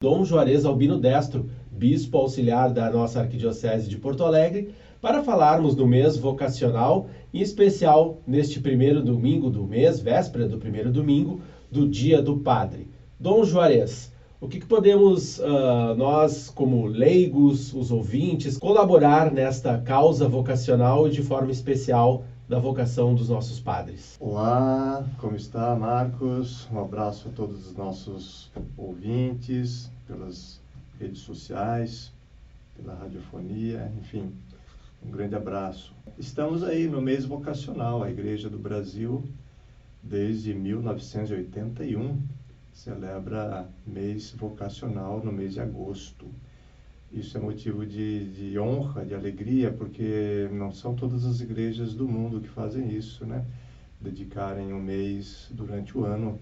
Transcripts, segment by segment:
Dom Juarez Albino Destro, bispo auxiliar da nossa Arquidiocese de Porto Alegre, para falarmos do mês vocacional, em especial neste primeiro domingo do mês, véspera do primeiro domingo, do Dia do Padre. Dom Juarez, o que podemos nós, como leigos, os ouvintes, colaborar nesta causa vocacional e de forma especial da vocação dos nossos padres? Olá, como está, Marcos? Um abraço a todos os nossos ouvintes, pelas redes sociais, pela radiofonia, enfim, um grande abraço. Estamos aí no mês vocacional, a Igreja do Brasil, desde 1981, celebra mês vocacional no mês de agosto. Isso é motivo de honra, de alegria, porque não são todas as igrejas do mundo que fazem isso, né? Dedicarem um mês durante o ano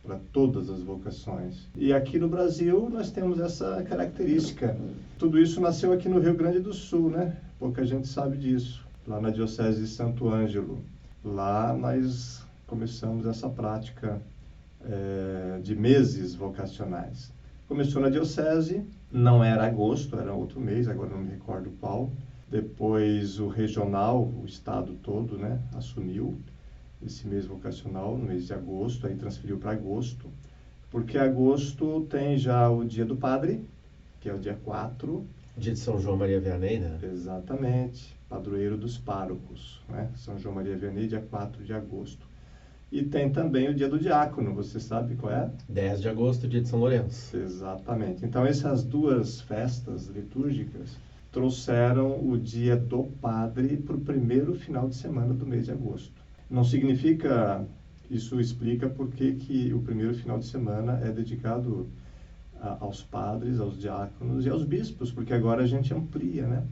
para todas as vocações. E aqui no Brasil nós temos essa característica. Tudo isso nasceu aqui no Rio Grande do Sul, né? Pouca gente sabe disso. Lá na Diocese de Santo Ângelo. Lá nós começamos essa prática de meses vocacionais. Começou na Diocese, não era agosto, era outro mês, agora não me recordo qual. Depois o regional, o estado todo, né, assumiu esse mês vocacional no mês de agosto, aí transferiu para agosto, porque agosto tem já o Dia do Padre, que é o dia 4. Dia de São João Maria Vianney, né? Exatamente, padroeiro dos párocos, né? São João Maria Vianney, dia 4 de agosto. E tem também o Dia do Diácono, você sabe qual é? 10 de agosto, Dia de São Lourenço. Exatamente. Então, essas duas festas litúrgicas trouxeram o Dia do Padre para o primeiro final de semana do mês de agosto. Não significa, isso explica por que o primeiro final de semana é dedicado aos padres, aos diáconos e aos bispos, porque agora a gente amplia, né?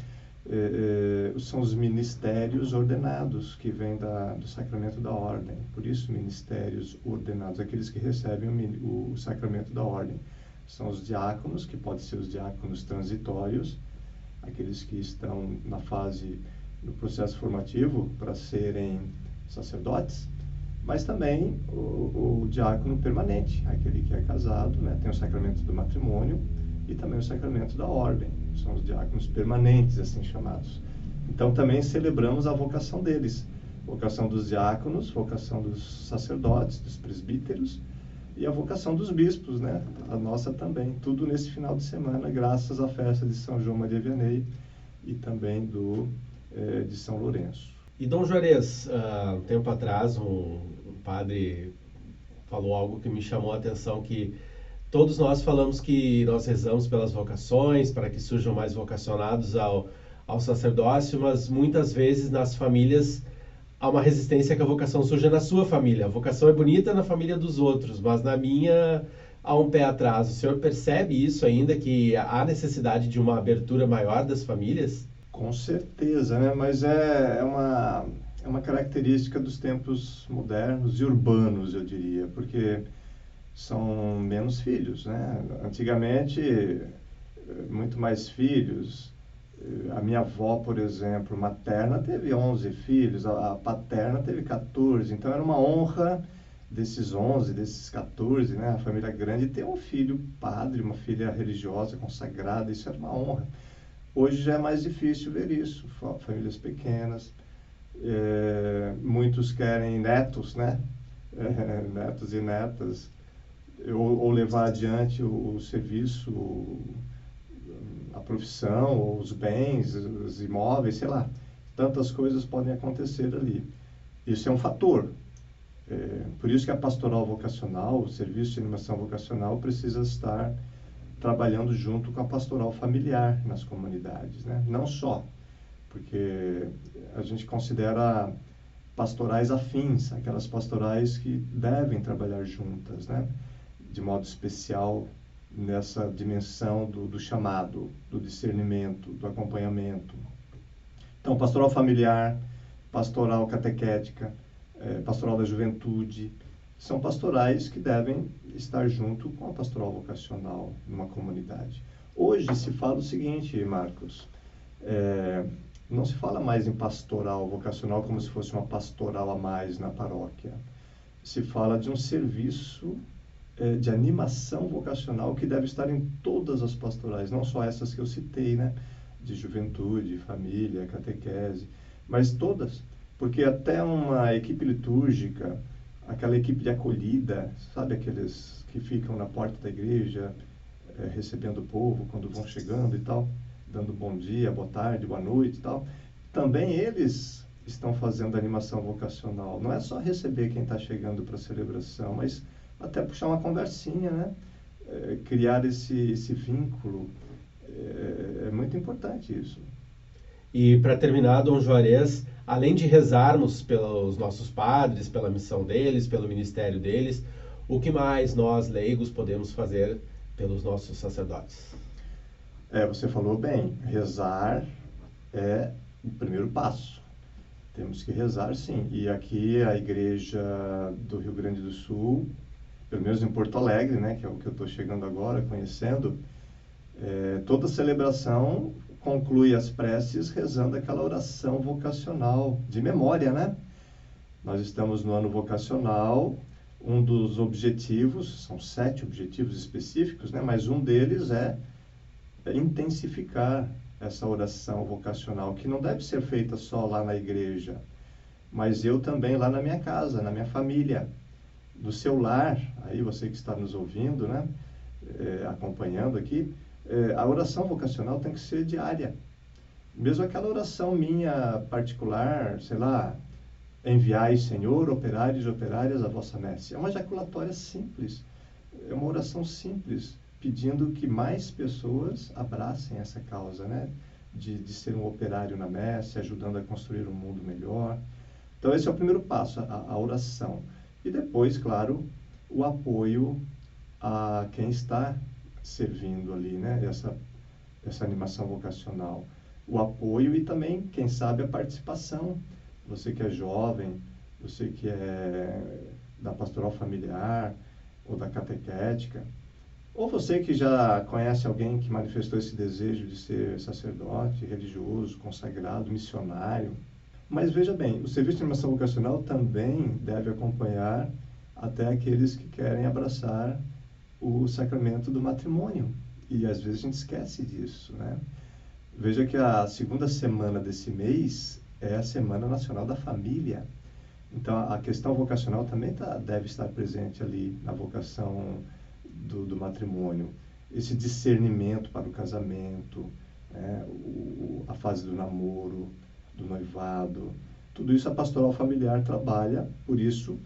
São os ministérios ordenados que vêm do sacramento da ordem. Por isso, ministérios ordenados, aqueles que recebem o sacramento da ordem. São os diáconos, que podem ser os diáconos transitórios, aqueles que estão na fase do processo formativo para serem sacerdotes, mas também o diácono permanente, aquele que é casado, né, tem o sacramento do matrimônio e também o sacramento da ordem. São os diáconos permanentes, assim chamados. Então, também celebramos a vocação deles. Vocação dos diáconos, vocação dos sacerdotes, dos presbíteros e a vocação dos bispos, né? A nossa também. Tudo nesse final de semana, graças à festa de São João Maria Vianney e também de São Lourenço. E Dom Juarez, um tempo atrás, um padre falou algo que me chamou a atenção, que todos nós falamos que nós rezamos pelas vocações, para que surjam mais vocacionados ao sacerdócio, mas muitas vezes nas famílias há uma resistência que a vocação surja na sua família. A vocação é bonita na família dos outros, mas na minha há um pé atrás. O senhor percebe isso ainda, que há necessidade de uma abertura maior das famílias? Com certeza, né? Mas é uma característica dos tempos modernos e urbanos, eu diria, porque são menos filhos, né? Antigamente, muito mais filhos. A minha avó, por exemplo, materna, teve 11 filhos, a paterna teve 14. Então, era uma honra desses 11, desses 14, né? A família grande, ter um filho padre, uma filha religiosa, consagrada, isso era uma honra. Hoje já é mais difícil ver isso, famílias pequenas. Muitos querem netos, né? Netos e netas. Ou levar adiante o serviço, a profissão, ou os bens, os imóveis, sei lá. Tantas coisas podem acontecer ali. Isso é um fator. Por isso que a pastoral vocacional, o serviço de animação vocacional, precisa estar trabalhando junto com a pastoral familiar nas comunidades, né? Não só, porque a gente considera pastorais afins, aquelas pastorais que devem trabalhar juntas, né? De modo especial nessa dimensão do chamado, do discernimento, do acompanhamento. Então, pastoral familiar, pastoral catequética, pastoral da juventude, são pastorais que devem estar junto com a pastoral vocacional numa comunidade. Hoje se fala o seguinte, Marcos, não se fala mais em pastoral vocacional como se fosse uma pastoral a mais na paróquia. Se fala de um serviço de animação vocacional que deve estar em todas as pastorais, não só essas que eu citei, né? De juventude, família, catequese, mas todas, porque até uma equipe litúrgica, aquela equipe de acolhida, sabe, aqueles que ficam na porta da igreja, recebendo o povo quando vão chegando e tal, dando bom dia, boa tarde, boa noite e tal, também eles estão fazendo animação vocacional. Não é só receber quem está chegando para a celebração, mas até puxar uma conversinha, né? Criar esse vínculo. É muito importante isso. E para terminar, Dom Juarez, além de rezarmos pelos nossos padres, pela missão deles, pelo ministério deles, o que mais nós, leigos, podemos fazer pelos nossos sacerdotes? Você falou bem, rezar é o primeiro passo. Temos que rezar, sim. E aqui a igreja do Rio Grande do Sul, pelo menos em Porto Alegre, né, que é o que eu estou chegando agora, conhecendo, toda celebração conclui as preces rezando aquela oração vocacional, de memória, né? Nós estamos no ano vocacional, um dos objetivos, são 7 objetivos específicos, né? Mas um deles é intensificar essa oração vocacional, que não deve ser feita só lá na igreja, mas eu também lá na minha casa, na minha família, no seu lar, aí você que está nos ouvindo, né? Acompanhando aqui, a oração vocacional tem que ser diária. Mesmo aquela oração minha particular, sei lá, enviai, Senhor, operários e operárias, a vossa messe. É uma ejaculatória simples, é uma oração simples, pedindo que mais pessoas abracem essa causa, né? De ser um operário na messe, ajudando a construir um mundo melhor. Então, esse é o primeiro passo, a oração. E depois, claro, o apoio a quem está servindo ali, né? Essa animação vocacional. O apoio e também, quem sabe, a participação. Você que é jovem, você que é da pastoral familiar ou da catequética, ou você que já conhece alguém que manifestou esse desejo de ser sacerdote, religioso, consagrado, missionário. Mas veja bem, o serviço de animação vocacional também deve acompanhar até aqueles que querem abraçar o sacramento do matrimônio. E às vezes a gente esquece disso, né? Veja que a segunda semana desse mês é a Semana Nacional da Família. Então a questão vocacional também deve estar presente ali na vocação do matrimônio. Esse discernimento para o casamento, né? A fase do namoro, do noivado, tudo isso a pastoral familiar trabalha, por isso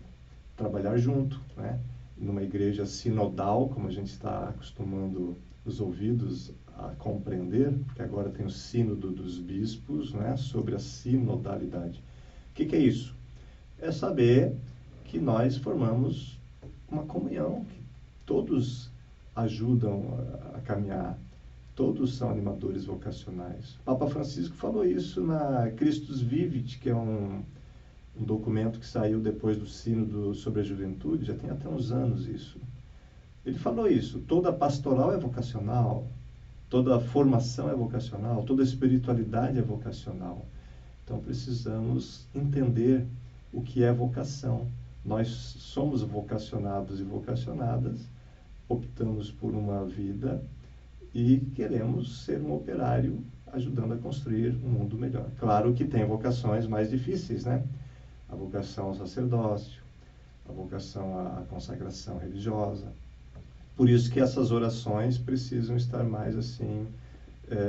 trabalhar junto, né? Numa igreja sinodal, como a gente está acostumando os ouvidos a compreender, porque agora tem o sínodo dos bispos, né, sobre a sinodalidade. O que é isso? É saber que nós formamos uma comunhão, que todos ajudam a caminhar, todos são animadores vocacionais. O Papa Francisco falou isso na Christus Vivit, que é um documento que saiu depois do sínodo sobre a juventude, já tem até uns anos isso. Ele falou isso, toda pastoral é vocacional, toda formação é vocacional, toda espiritualidade é vocacional. Então precisamos entender o que é vocação. Nós somos vocacionados e vocacionadas, optamos por uma vida e queremos ser um operário ajudando a construir um mundo melhor. Claro que tem vocações mais difíceis, né? A vocação ao sacerdócio, a vocação à consagração religiosa. Por isso que essas orações precisam estar mais assim,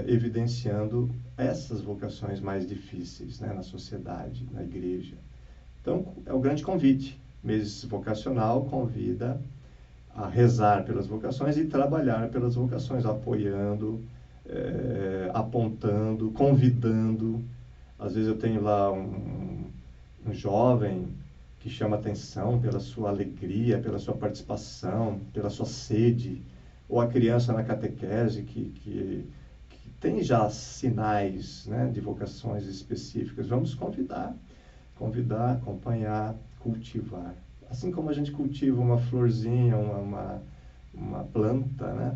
evidenciando essas vocações mais difíceis, né, na sociedade, na igreja. Então, é o grande convite. Mês vocacional convida a rezar pelas vocações e trabalhar pelas vocações, apoiando, apontando, convidando. Às vezes eu tenho lá um jovem que chama atenção pela sua alegria, pela sua participação, pela sua sede, ou a criança na catequese que tem já sinais, né, de vocações específicas. Vamos convidar, acompanhar, cultivar. Assim como a gente cultiva uma florzinha, uma planta, né?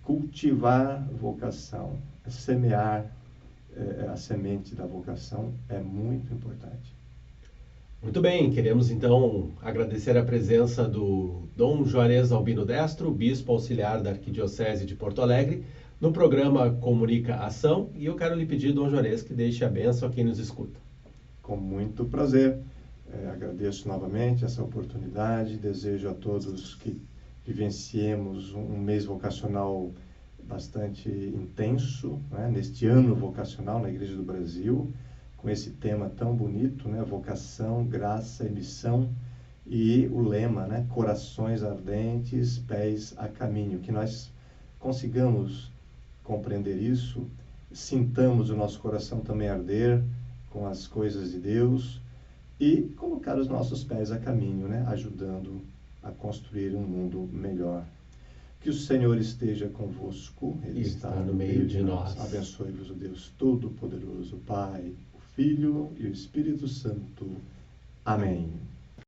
Cultivar vocação, semear a semente da vocação é muito importante. Muito bem, queremos então agradecer a presença do Dom Juarez Albino Destro, bispo auxiliar da Arquidiocese de Porto Alegre, no programa Comunica Ação, e eu quero lhe pedir, Dom Juarez, que deixe a bênção a quem nos escuta. Com muito prazer. Agradeço novamente essa oportunidade, desejo a todos que vivenciemos um mês vocacional bastante intenso, né, neste ano vocacional na Igreja do Brasil, com esse tema tão bonito, né, vocação, graça e missão, e o lema, né, corações ardentes, pés a caminho, que nós consigamos compreender isso, sintamos o nosso coração também arder com as coisas de Deus e colocar os nossos pés a caminho, né, ajudando a construir um mundo melhor. Que o Senhor esteja convosco, Ele está no meio de nós. Abençoe-vos o Deus Todo-Poderoso, Pai, o Filho e o Espírito Santo. Amém.